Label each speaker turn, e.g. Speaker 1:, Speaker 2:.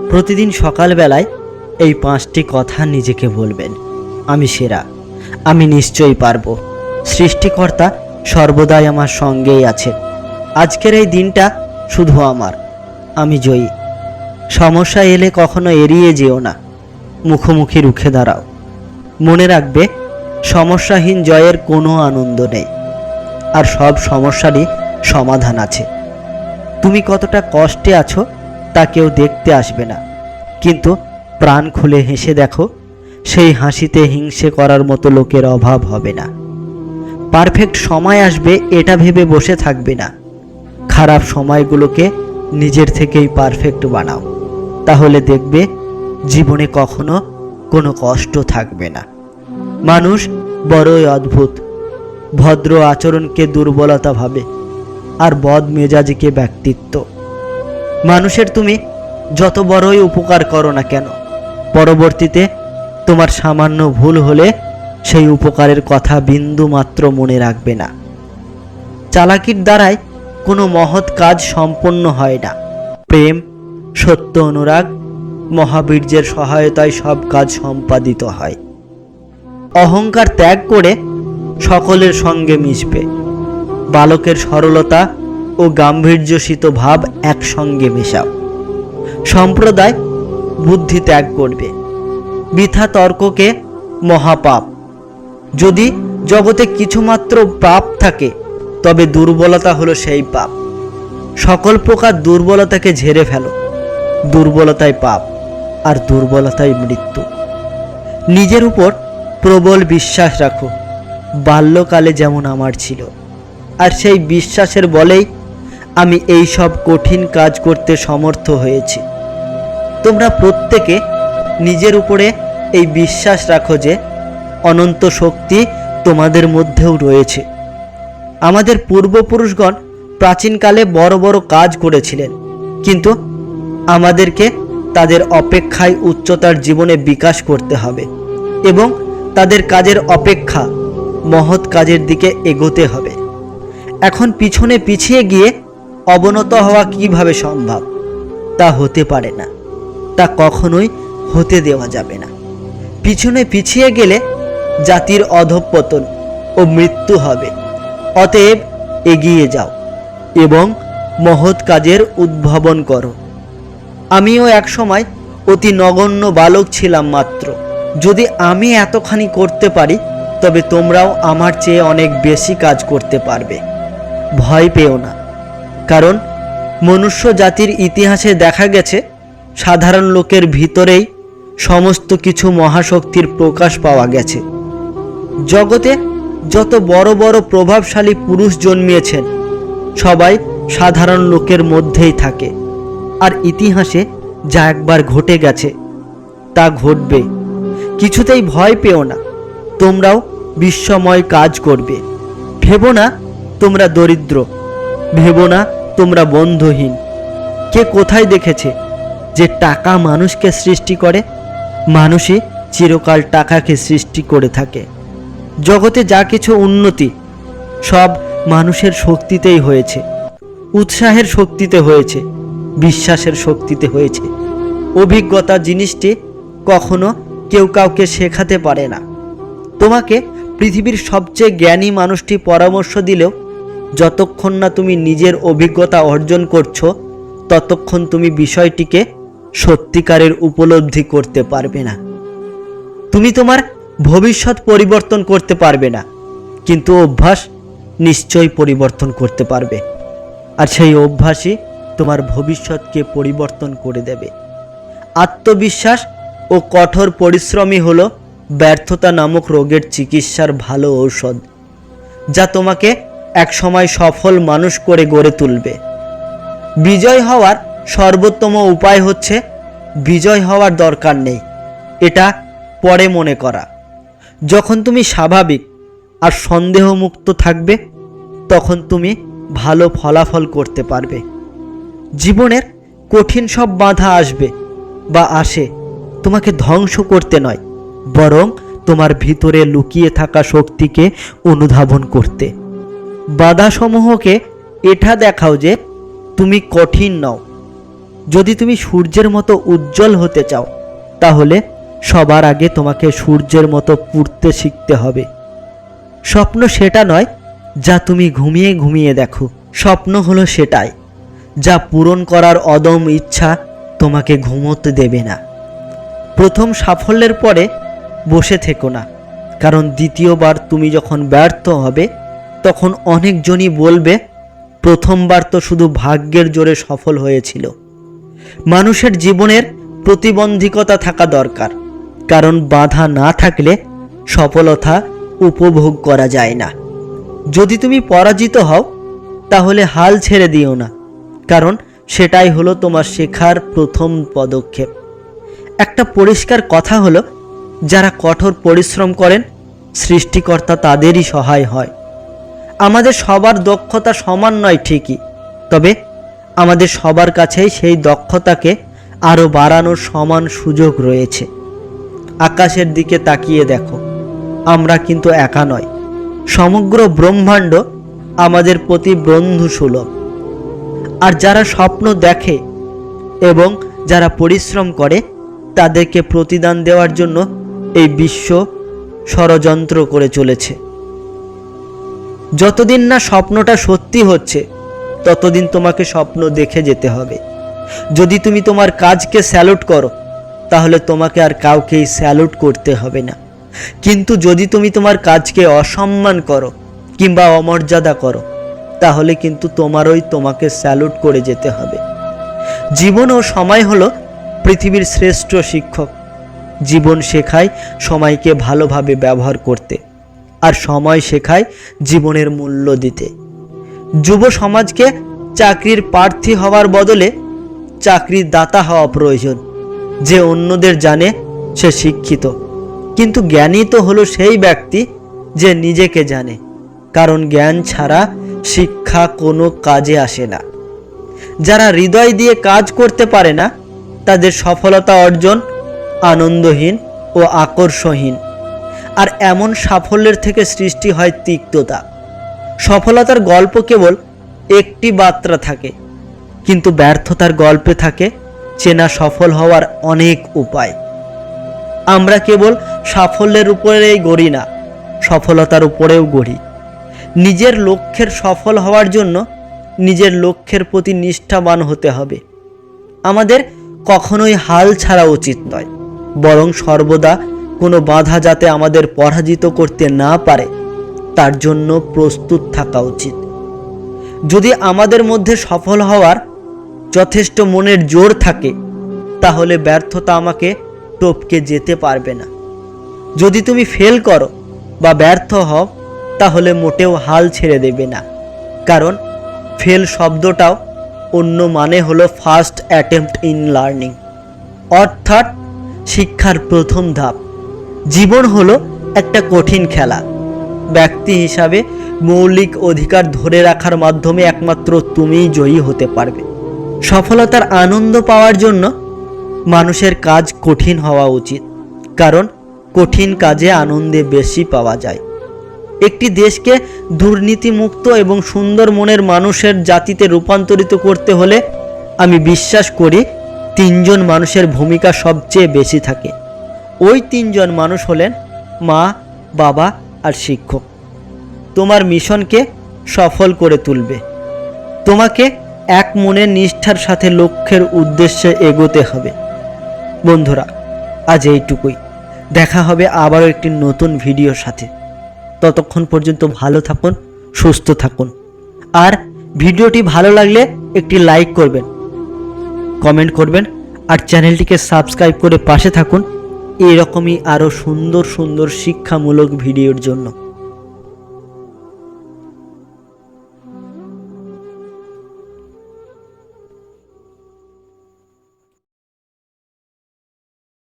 Speaker 1: প্রতিদিন সকালবেলায় এই 5টি কথা নিজেকে বলবেন। আমি সেরা, আমি নিশ্চয়ই পারবো, সৃষ্টিকর্তা সর্বদাই আমার সঙ্গেই আছেন, আজকের এই দিনটা শুধু আমার, আমি জয়ী। সমস্যা এলে কখনো এড়িয়ে যেও না, মুখোমুখি রুখে দাঁড়াও। মনে রাখবে, সমস্যাহীন জয়ের কোনো আনন্দ নেই, আর সব সমস্যারই সমাধান আছে। তুমি কতটা কষ্টে আছো তা কেউ দেখতে আসবে না, কিন্তু প্রাণ খুলে হেসে দেখো, সেই হাসিতে হিংসে করার মতো লোকের অভাব হবে না। পারফেক্ট সময় আসবে এটা ভেবে বসে থাকবে না, খারাপ সময়গুলোকে নিজের থেকেই পারফেক্ট বানাও, তাহলে দেখবে জীবনে কখনো কোনো কষ্ট থাকবে না। মানুষ বড়ই অদ্ভুত, ভদ্র আচরণকে দুর্বলতা ভাবে, আর বদ মেজাজিকে ব্যক্তিত্ব। মানুষের তুমি যত বড়ই উপকার করো না কেন, পরবর্তীতে তোমার সামান্য ভুল হলে সেই উপকারের কথা বিন্দু মাত্র মনে রাখবে না। চালাকির দ্বারাই কোনো মহৎ কাজ সম্পন্ন হয় না। প্রেম, সত্য অনুরাগ, মহাবীর্যের সহায়তায় সব কাজ সম্পাদিত হয়। অহংকার ত্যাগ করে সকলের সঙ্গে মিশবে। বালকের সরলতা ও গাম্ভীর্যসিত ভাব একসঙ্গে মেশাও। সম্প্রদায় বুদ্ধি ত্যাগ করবে। বৃথা তর্ককে মহাপাপ। যদি জগতে কিছুমাত্র পাপ থাকে, তবে দুর্বলতা হলো সেই পাপ। সকল প্রকার দুর্বলতাকে ঝেড়ে ফেলো। দুর্বলতাই পাপ, আর দুর্বলতাই মৃত্যু। নিজের উপর প্রবল বিশ্বাস রাখো, বাল্যকালে যেমন আমার ছিল, আর সেই বিশ্বাসের বলেই আমি এই সব কঠিন কাজ করতে সমর্থ হয়েছি। তোমরা প্রত্যেকে নিজের উপরে এই বিশ্বাস রাখো যে অনন্ত শক্তি তোমাদের মধ্যেও রয়েছে। আমাদের পূর্বপুরুষগণ প্রাচীনকালে বড় বড় কাজ করেছিলেন, কিন্তু আমাদেরকে তাদের অপেক্ষায় উচ্চতার জীবনে বিকাশ করতে হবে এবং তাদের কাজের অপেক্ষা মহৎ কাজের দিকে এগোতে হবে। এখন পিছনে পিছিয়ে গিয়ে অবনত হওয়া কিভাবে সম্ভব? তা হতে পারে না, তা কখনোই হতে দেওয়া যাবে না। পিছনে পিছিয়ে গেলে জাতির অধঃপতন ও মৃত্যু হবে। অতএব এগিয়ে যাও এবং মহৎ কাজের উদ্ভাবন করো। আমিও একসময় অতি নগণ্য বালক ছিলাম মাত্র। যদি আমি এতখানি করতে পারি, তবে তোমরাও আমার চেয়ে অনেক বেশি কাজ করতে পারবে। ভয় পেও না, কারণ মনুষ্য জাতির ইতিহাসে দেখা গেছে সাধারণ লোকের ভিতরেই সমস্ত কিছু মহাশক্তির প্রকাশ পাওয়া গেছে। জগতে যত বড় বড় প্রভাবশালী পুরুষ জন্মিয়েছেন, সবাই সাধারণ লোকের মধ্যেই থাকে। আর ইতিহাসে যা একবার ঘটে গেছে তা ঘটবে। কিছুতেই ভয় পেও না, তোমরাও বিস্ময় কাজ করবে। ভেবো না তোমরা দরিদ্র, ভেবো না তোমরা বন্ধুহীন। কে কোথায় দেখেছে যে টাকা মানুষকে সৃষ্টি করে? মানুষই চিরকাল টাকাকে সৃষ্টি করে থাকে। জগতে যা কিছু উন্নতি, সব মানুষের শক্তিতেই হয়েছে, উৎসাহের শক্তিতে হয়েছে, বিশ্বাসের শক্তিতে হয়েছে। অভিজ্ঞতা জিনিসটি কখনো কেউ কাউকে শেখাতে পারে না। তোমাকে পৃথিবীর সবচেয়ে জ্ঞানী মানুষটি পরামর্শ দিলেও যতক্ষণ না তুমি নিজের অভিজ্ঞতা অর্জন করছো, ততক্ষণ তুমি বিষয়টিকে সত্যিকারের উপলব্ধি করতে পারবে না। তুমি তোমার ভবিষ্যৎ পরিবর্তন করতে পারবে না, কিন্তু অভ্যাস নিশ্চয়ই পরিবর্তন করতে পারবে। আর সেই অভ্যাসই তোমার ভবিষ্যৎকে পরিবর্তন করে দেবে। আত্মবিশ্বাস ও কঠোর পরিশ্রমই হলো ব্যর্থতা নামক রোগের চিকিৎসার ভালো ঔষধ, যা তোমাকে একসময় সফল মানুষ করে গড়ে তুলবে। বিজয় হওয়ার সর্বোত্তম উপায় হচ্ছে বিজয় হওয়ার দরকার নেই, এটা পরে মনে করা। যখন তুমি স্বাভাবিক আর সন্দেহমুক্ত থাকবে, তখন তুমি ভালো ফলাফল করতে পারবে। জীবনের কঠিন সব বাধা আসবে বা আসে তোমাকে ধ্বংস করতে নয়, বরং তোমার ভিতরে লুকিয়ে থাকা শক্তিকে অনুধাবন করতে। বাধাসমূহকে এটা দেখাও যে তুমি কঠিন নও, যদি তুমি সূর্যের মতো উজ্জ্বল হতে চাও, তাহলে সবার আগে তোমাকে সূর্যের মতো পুড়তে শিখতে হবে। স্বপ্ন সেটা নয় যা তুমি ঘুমিয়ে ঘুমিয়ে দেখো, স্বপ্ন হলো সেটাই যা পূরণ করার অদম্য ইচ্ছা তোমাকে ঘুমোতে দেবে না। প্রথম সাফল্যের পরে বসে থেকো না, কারণ দ্বিতীয়বার তুমি যখন ব্যর্থ হবে তখন অনেকজনই বলবে প্রথমবার তো শুধু ভাগ্যের জোরে সফল হয়েছিল। মানুষের জীবনের প্রতিবন্ধকতা থাকা দরকার, কারণ বাধা না থাকলে সফলতা উপভোগ করা যায় না। যদি তুমি পরাজিত হও তাহলে হাল ছেড়ে দিও না, কারণ সেটাই হলো তোমার শেখার প্রথম পদক্ষেপ। একটা পরিষ্কার কথা হলো, যারা কঠোর পরিশ্রম করেন সৃষ্টিকর্তা তাদেরই সহায় হয়। আমাদের সবার দক্ষতা সমান নয় ঠিকই, তবে আমাদের সবার কাছেই সেই দক্ষতাকে আরও বাড়ানোর সমান সুযোগ রয়েছে। আকাশের দিকে তাকিয়ে দেখো, আমরা কিন্তু একা নয়, সমগ্র ব্রহ্মাণ্ড আমাদের প্রতি বন্ধুসুলভ। আর যারা স্বপ্ন দেখে এবং যারা পরিশ্রম করে তাদেরকে প্রতিদান দেওয়ার জন্য এই বিশ্ব ষড়যন্ত্র করে চলেছে। যতদিন না স্বপ্নটা সত্যি হচ্ছে ততদিন তোমাকে স্বপ্ন দেখে যেতে হবে। যদি তুমি তোমার কাজকে স্যালুট করো তাহলে তোমাকে আর কাউকেই স্যালুট করতে হবে না, কিন্তু যদি তুমি তোমার কাজকে অসম্মান করো কিংবা অমর্যাদা করো তাহলে কিন্তু তোমাকে স্যালুট করে যেতে হবে। জীবন ও সময় হলো পৃথিবীর শ্রেষ্ঠ শিক্ষক। জীবন শেখায় সময়কে ভালোভাবে ব্যবহার করতে, আর সময় শেখায় জীবনের মূল্য দিতে। যুব সমাজকে চাকরির প্রার্থী হওয়ার বদলে চাকরির দাতা হওয়া প্রয়োজন। যে অন্যদের জানে সে শিক্ষিত, কিন্তু জ্ঞানী তো হলো সেই ব্যক্তি যে নিজেকে জানে, কারণ জ্ঞান ছাড়া শিক্ষা কোনো কাজে আসে না। যারা হৃদয় দিয়ে কাজ করতে পারে না তাদের সফলতা অর্জন আনন্দহীন ও আকর্ষণহীন। আর এমন সাফল্যের থেকে সৃষ্টি হয় তিক্ততা। সফলতার গল্প কেবল একটি মাত্রা থাকে, কিন্তু ব্যর্থতার গল্পে থাকে চেনা সফল হওয়ার অনেক উপায়। আমরা কেবল সাফল্যের উপরেই গড়ি না, সফলতার উপরেও গড়ি। নিজের লক্ষ্যের সফল হওয়ার জন্য নিজের লক্ষ্যের প্রতি নিষ্ঠাবান হতে হবে। আমাদের কখনোই হাল ছাড়া উচিত নয়, বরং সর্বদা কোনো বাধা যাতে আমাদের পরাজিত করতে না পারে তার জন্য প্রস্তুত থাকা উচিত। যদি আমাদের মধ্যে সফল হওয়ার যথেষ্ট মনের জোর থাকে তাহলে ব্যর্থতা আমাকে টপকে যেতে পারবে না। যদি তুমি ফেল করো বা ব্যর্থ হও তাহলে মোটেও হাল ছেড়ে দেবে না, কারণ ফেল শব্দটাও অন্য মানে হলো ফার্স্ট অ্যাটেম্প্ট ইন লার্নিং, অর্থাৎ শিক্ষার প্রথম ধাপ। জীবন হলো একটা কঠিন খেলা। ব্যক্তি হিসাবে মৌলিক অধিকার ধরে রাখার মাধ্যমে একমাত্র তুমিই জয়ী হতে পারবে। সফলতার আনন্দ পাওয়ার জন্য মানুষের কাজ কঠিন হওয়া উচিত, কারণ কঠিন কাজে আনন্দে বেশি পাওয়া যায়। একটি দেশকে দুর্নীতিমুক্ত এবং সুন্দর মনের মানুষের জাতিতে রূপান্তরিত করতে হলে আমি বিশ্বাস করি তিনজন মানুষের ভূমিকা সবচেয়ে বেশি থাকে। ওই তিনজন মানুষ হলেন মা, বাবা আর শিক্ষক। তোমার মিশনকে সফল করে তুলবে। তোমাকে এক মনের নিষ্ঠার সাথে লক্ষ্যের উদ্দেশ্যে এগোতে হবে। বন্ধুরা, আজ এইটুকুই। দেখা হবে আবারও একটি নতুন ভিডিওর সাথে। ততক্ষণ পর্যন্ত ভালো থাকুন, সুস্থ থাকুন। আর ভিডিওটি ভালো লাগলে একটি লাইক করবেন, কমেন্ট করবেন আর চ্যানেলটিকে সাবস্ক্রাইব করে পাশে থাকুন এরকমই আরও সুন্দর সুন্দর শিক্ষামূলক ভিডিওর জন্য।